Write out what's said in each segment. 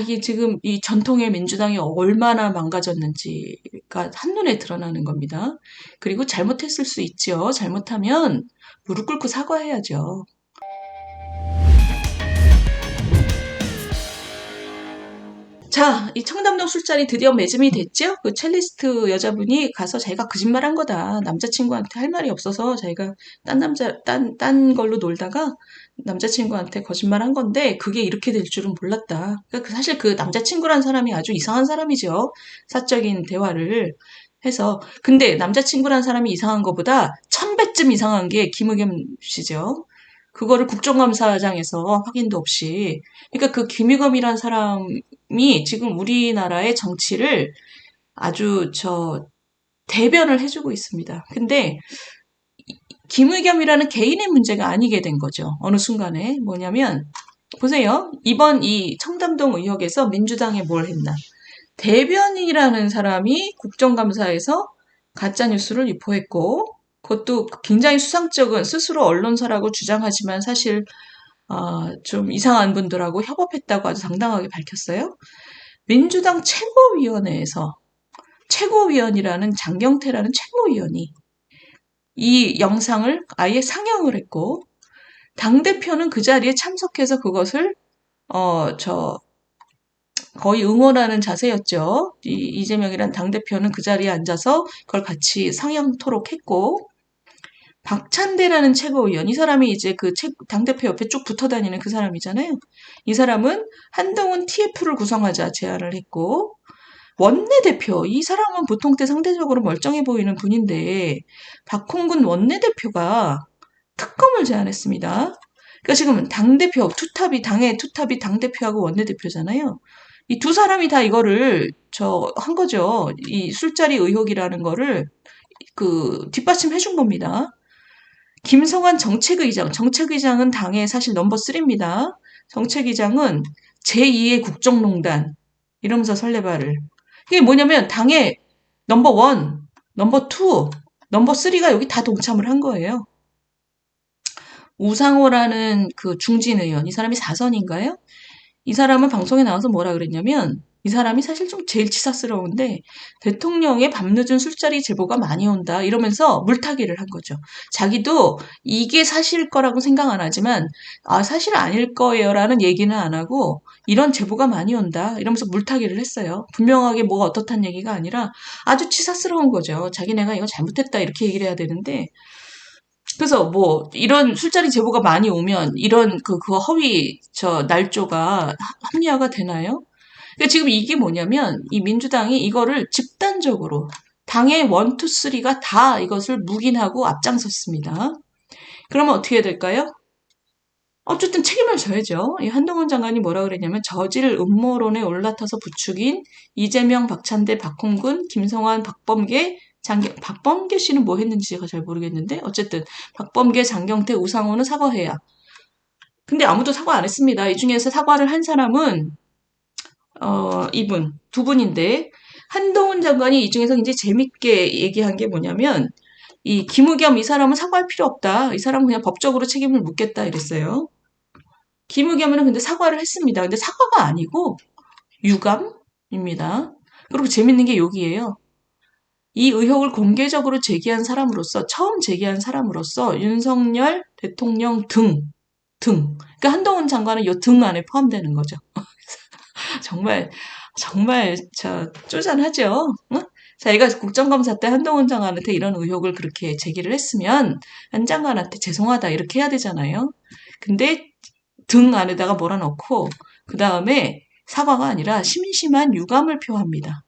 이게 지금 이 전통의 민주당이 얼마나 망가졌는지가 한눈에 드러나는 겁니다. 그리고 잘못했을 수 있죠. 잘못하면 무릎 꿇고 사과해야죠. 자, 이 청담동 술자리 드디어 매짐이 됐죠? 그 첼리스트 여자분이 가서 자기가 거짓말한 거다. 남자친구한테 할 말이 없어서 자기가 딴 걸로 놀다가 남자친구한테 거짓말한 건데 그게 이렇게 될 줄은 몰랐다. 그러니까 사실 그 남자친구란 사람이 아주 이상한 사람이죠. 사적인 대화를 해서. 근데 남자친구란 사람이 이상한 것보다 1000배쯤 이상한 게 김의겸 씨죠. 그거를 국정감사장에서 확인도 없이. 그러니까 그 김의겸이란 사람이 지금 우리나라의 정치를 아주 대변을 해주고 있습니다. 근데 김의겸이라는 개인의 문제가 아니게 된 거죠. 어느 순간에. 뭐냐면, 보세요. 이번 이 청담동 의혹에서 민주당에 뭘 했나. 대변인이라는 사람이 국정감사에서 가짜뉴스를 유포했고, 그것도 굉장히 수상쩍은 스스로 언론사라고 주장하지만 사실 좀 이상한 분들하고 협업했다고 아주 당당하게 밝혔어요. 민주당 최고위원회에서 최고위원이라는 장경태라는 최고위원이 이 영상을 아예 상영을 했고 당대표는 그 자리에 참석해서 그것을 거의 응원하는 자세였죠. 이재명이란 당대표는 그 자리에 앉아서 그걸 같이 상영토록 했고 박찬대라는 최고위원, 이 사람이 이제 그 당대표 옆에 쭉 붙어 다니는 그 사람이잖아요. 이 사람은 한동훈 TF를 구성하자 제안을 했고, 원내대표, 이 사람은 보통 때 상대적으로 멀쩡해 보이는 분인데, 박홍근 원내대표가 특검을 제안했습니다. 그러니까 지금 당대표, 당의 투탑이 당대표하고 원내대표잖아요. 이 두 사람이 다 이거를 한 거죠. 이 술자리 의혹이라는 거를 뒷받침해 준 겁니다. 김성환 정책의장은 당의 사실 넘버 3입니다. 정책의장은 제2의 국정농단 이러면서 설레발을. 이게 뭐냐면 당의 넘버 1, 넘버 2, 넘버 3가 여기 다 동참을 한 거예요. 우상호라는 그 중진 의원, 이 사람이 4선인가요? 이 사람은 방송에 나와서 뭐라 그랬냐면 이 사람이 사실 좀 제일 치사스러운데 대통령의 밤늦은 술자리 제보가 많이 온다 이러면서 물타기를 한 거죠. 자기도 이게 사실일 거라고 생각 안 하지만 사실 아닐 거예요라는 얘기는 안 하고 이런 제보가 많이 온다 이러면서 물타기를 했어요. 분명하게 뭐가 어떻다는 얘기가 아니라 아주 치사스러운 거죠. 자기네가 이거 잘못했다 이렇게 얘기를 해야 되는데 그래서 뭐 이런 술자리 제보가 많이 오면 이런 그 허위 날조가 합리화가 되나요? 그러니까 지금 이게 뭐냐면 이 민주당이 이거를 집단적으로 당의 1, 2, 3가 다 이것을 묵인하고 앞장섰습니다. 그러면 어떻게 될까요? 어쨌든 책임을 져야죠. 이 한동훈 장관이 뭐라 그랬냐면 저질 음모론에 올라타서 부추긴 이재명, 박찬대, 박홍근, 김성환, 박범계, 박범계 씨는 뭐 했는지 제가 잘 모르겠는데 어쨌든 박범계, 장경태, 우상호는 사과해야. 근데 아무도 사과 안 했습니다. 이 중에서 사과를 한 사람은 이분, 두 분인데 한동훈 장관이 이 중에서 이제 재밌게 얘기한 게 뭐냐면 이 김의겸 이 사람은 사과할 필요 없다. 이 사람은 그냥 법적으로 책임을 묻겠다 이랬어요. 김의겸은 근데 사과를 했습니다. 근데 사과가 아니고 유감입니다. 그리고 재밌는 게 여기에요. 이 의혹을 공개적으로 처음 제기한 사람으로서 윤석열 대통령 등. 그러니까 한동훈 장관은 이 등 안에 포함되는 거죠. 정말 쪼잔하죠. 응? 자기가 국정감사 때 한동훈 장관한테 이런 의혹을 그렇게 제기를 했으면 한 장관한테 죄송하다 이렇게 해야 되잖아요. 근데 등 안에다가 몰아넣고 그 다음에 사과가 아니라 심심한 유감을 표합니다.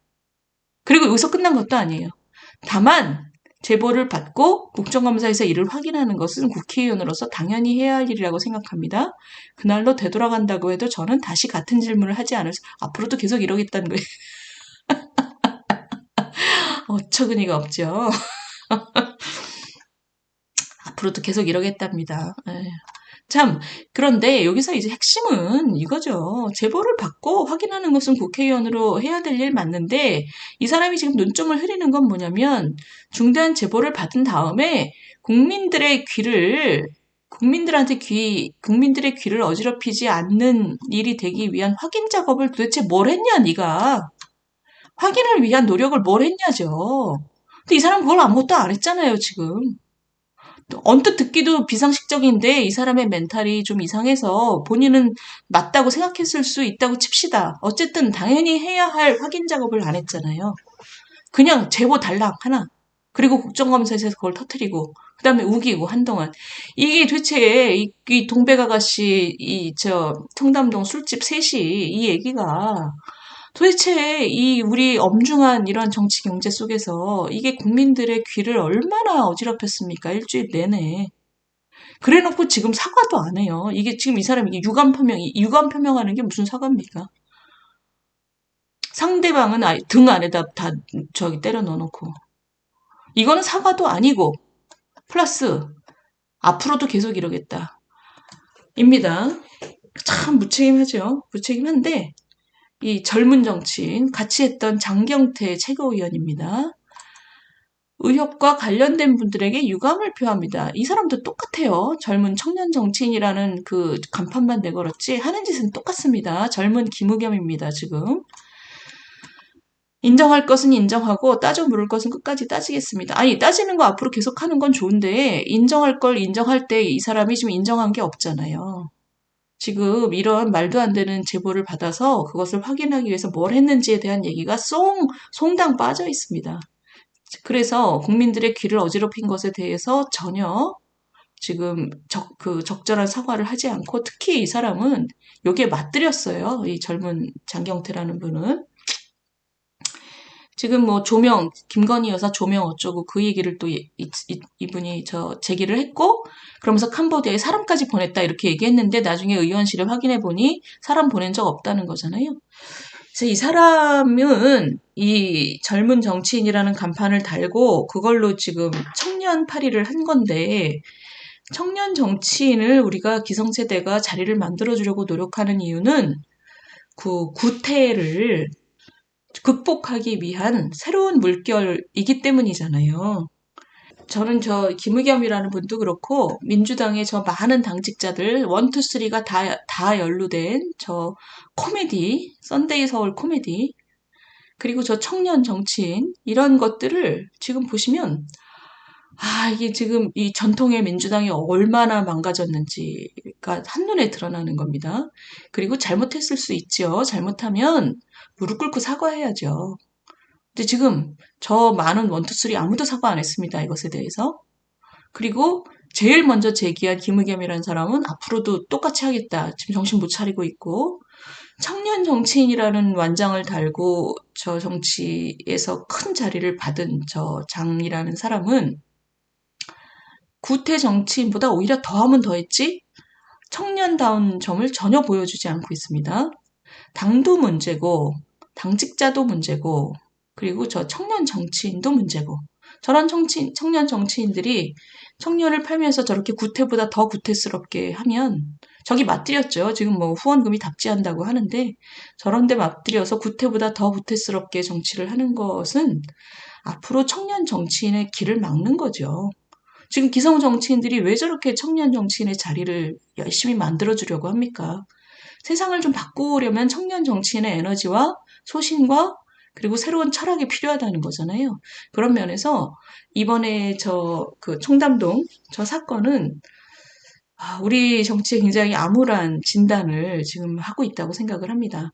그리고 여기서 끝난 것도 아니에요. 다만 제보를 받고 국정감사에서 이를 확인하는 것은 국회의원으로서 당연히 해야 할 일이라고 생각합니다. 그날로 되돌아간다고 해도 저는 다시 같은 질문을 하지 않을 앞으로도 계속 이러겠다는 거예요. 어처구니가 없죠. 앞으로도 계속 이러겠답니다. 참, 그런데 여기서 이제 핵심은 이거죠. 제보를 받고 확인하는 것은 국회의원으로 해야 될 일 맞는데, 이 사람이 지금 눈점을 흐리는 건 뭐냐면, 중대한 제보를 받은 다음에 국민들의 귀를 국민들의 귀를 어지럽히지 않는 일이 되기 위한 확인 작업을 도대체 뭘 했냐, 네가. 확인을 위한 노력을 뭘 했냐죠. 근데 이 사람 그걸 아무것도 안 했잖아요, 지금. 언뜻 듣기도 비상식적인데 이 사람의 멘탈이 좀 이상해서 본인은 맞다고 생각했을 수 있다고 칩시다. 어쨌든 당연히 해야 할 확인 작업을 안 했잖아요. 그냥 제보 달랑 하나. 그리고 국정감사에서 그걸 터트리고 그다음에 우기고 한동안 이게 도대체 이 동백아가씨 청담동 술집 셋이 이 얘기가 도대체 이 우리 엄중한 이런 정치 경제 속에서 이게 국민들의 귀를 얼마나 어지럽혔습니까? 일주일 내내. 그래놓고 지금 사과도 안 해요. 이게 지금 이 사람이 유감 표명하는 게 무슨 사과입니까? 상대방은 등 안에다 다 저기 때려 넣어놓고. 이거는 사과도 아니고, 플러스, 앞으로도 계속 이러겠다. 입니다. 참 무책임하죠. 무책임한데, 이 젊은 정치인, 같이 했던 장경태 최고위원입니다. 의협과 관련된 분들에게 유감을 표합니다. 이 사람도 똑같아요. 젊은 청년 정치인이라는 그 간판만 내걸었지 하는 짓은 똑같습니다. 젊은 김의겸입니다, 지금. 인정할 것은 인정하고 따져 물을 것은 끝까지 따지겠습니다. 아니, 따지는 거 앞으로 계속 하는 건 좋은데 인정할 걸 인정할 때 이 사람이 지금 인정한 게 없잖아요. 지금 이런 말도 안 되는 제보를 받아서 그것을 확인하기 위해서 뭘 했는지에 대한 얘기가 송당 빠져 있습니다. 그래서 국민들의 귀를 어지럽힌 것에 대해서 전혀 지금 적절한 사과를 하지 않고 특히 이 사람은 여기에 맞들였어요. 이 젊은 장경태라는 분은. 지금 뭐 김건희 여사 조명 어쩌고 그 얘기를 또 이분이 제기를 했고, 그러면서 캄보디아에 사람까지 보냈다 이렇게 얘기했는데 나중에 의원실에 확인해 보니 사람 보낸 적 없다는 거잖아요. 그래서 이 사람은 이 젊은 정치인이라는 간판을 달고 그걸로 지금 청년 파리를 한 건데, 청년 정치인을 우리가 기성세대가 자리를 만들어주려고 노력하는 이유는 그 구태를 극복하기 위한 새로운 물결이기 때문이잖아요. 저는 김의겸이라는 분도 그렇고 민주당의 많은 당직자들 1, 2, 3가 다 연루된 코미디, 썬데이 서울 코미디, 그리고 청년 정치인 이런 것들을 지금 보시면 이게 지금 이 전통의 민주당이 얼마나 망가졌는지가 한눈에 드러나는 겁니다. 그리고 잘못했을 수 있죠. 잘못하면 무릎 꿇고 사과해야죠. 근데 지금 많은 1, 2, 3 아무도 사과 안 했습니다. 이것에 대해서. 그리고 제일 먼저 제기한 김의겸이라는 사람은 앞으로도 똑같이 하겠다. 지금 정신 못 차리고 있고, 청년 정치인이라는 완장을 달고 정치에서 큰 자리를 받은 장이라는 사람은 구태 정치인보다 오히려 더하면 더했지 청년다운 점을 전혀 보여주지 않고 있습니다. 당도 문제고 당직자도 문제고 그리고 청년 정치인도 문제고 저런 청년 정치인들이 청년을 팔면서 저렇게 구태보다 더 구태스럽게 하면 저기 맞들였죠. 지금 뭐 후원금이 답지한다고 하는데 저런 데 맞들여서 구태보다 더 구태스럽게 정치를 하는 것은 앞으로 청년 정치인의 길을 막는 거죠. 지금 기성 정치인들이 왜 저렇게 청년 정치인의 자리를 열심히 만들어주려고 합니까? 세상을 좀 바꾸려면 청년 정치인의 에너지와 소신과 그리고 새로운 철학이 필요하다는 거잖아요. 그런 면에서 이번에 청담동 사건은 우리 정치에 굉장히 암울한 진단을 지금 하고 있다고 생각을 합니다.